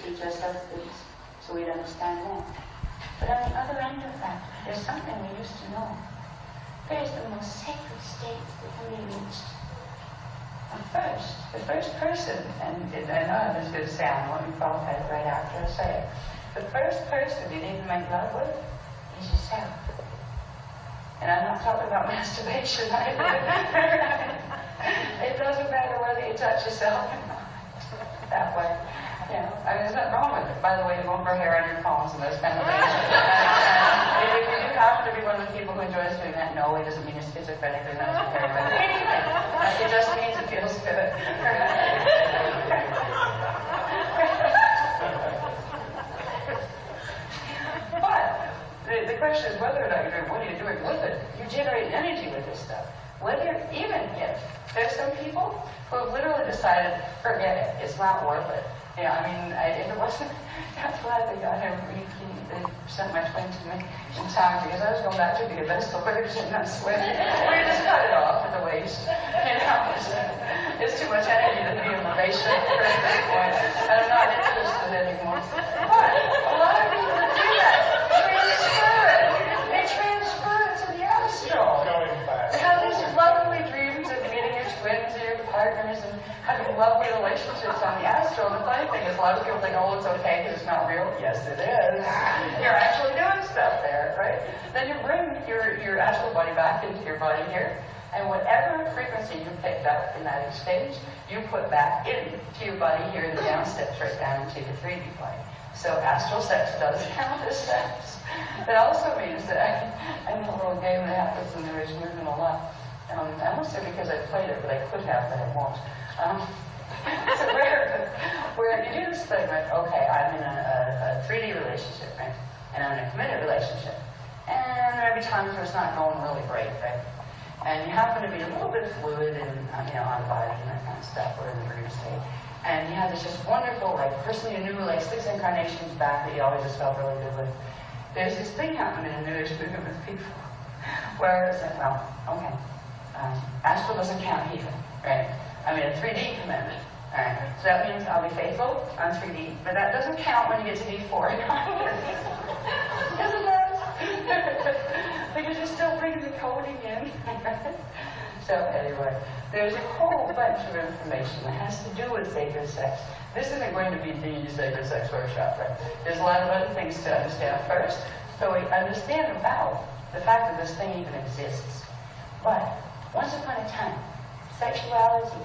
teach ourselves things so we'd understand more. But on the other end of that, there's something we used to know. There's the most sacred states that can be reached. The first person, and I know how this is going to sound, let me qualify it right after I say it. The first person you need to make love with is yourself. And I'm not talking about masturbation either. It doesn't matter whether you touch yourself or not. That way. You know, I mean, there's nothing wrong with it. By the way, you won't grow hair on your palms and those kind of things. If you do happen to be one of the people who enjoys doing that, no, it doesn't mean you're schizophrenic or not schizophrenic. It just means it feels good. But the question is whether or not you're doing, what are you doing with it? You generate energy with this stuff. Whether, even if there's some people who have literally decided, forget it, it's not worth it. Yeah, I mean, if it wasn't, that's why they got him, they sent my twin to me in time because I was going back to be a vessel virgin, not sweating. We just cut it off at the waist. You know, it's too much energy to be in relation at this point. I'm not interested anymore. But a lot of people do that. They transfer it to the astral. They have these lovely dreams of meeting your twins or your partners and having lovely relationships on the astral. The funny thing is a lot of people think, oh, it's okay because it's not real. Yes, it is. You're actually doing stuff there, right? Then you bring your astral body back into your body here, and whatever frequency you picked up in that exchange, you put back into your body here in the down steps right down into your 3D plane. So astral sex does count as sex. It also means that I know a little game that happens in the Rich Movement a lot. I won't say because I played it, but I could have, but I won't. So where you do this thing, right? Okay, I'm in a 3D relationship, right? And I'm in a committed relationship. And there will be times where it's not going really great, right? And you happen to be a little bit fluid and, on body and that kind of stuff, or in the dream state. And you have this just wonderful, like, person you knew, like, 6 incarnations back that you always just felt really good with. There's this thing happening in the New Age movement with people where it's like, well, okay, astral doesn't count either, right? I mean, a 3D commitment, all right? So that means I'll be faithful on 3D, but that doesn't count when you get to D4. Yes, it does. Because you're still bringing the coding in. So anyway, there's a whole bunch of information that has to do with sacred sex. This isn't going to be the sacred sex workshop, right? There's a lot of other things to understand first. So we understand about the fact that this thing even exists. But once upon a time, sexuality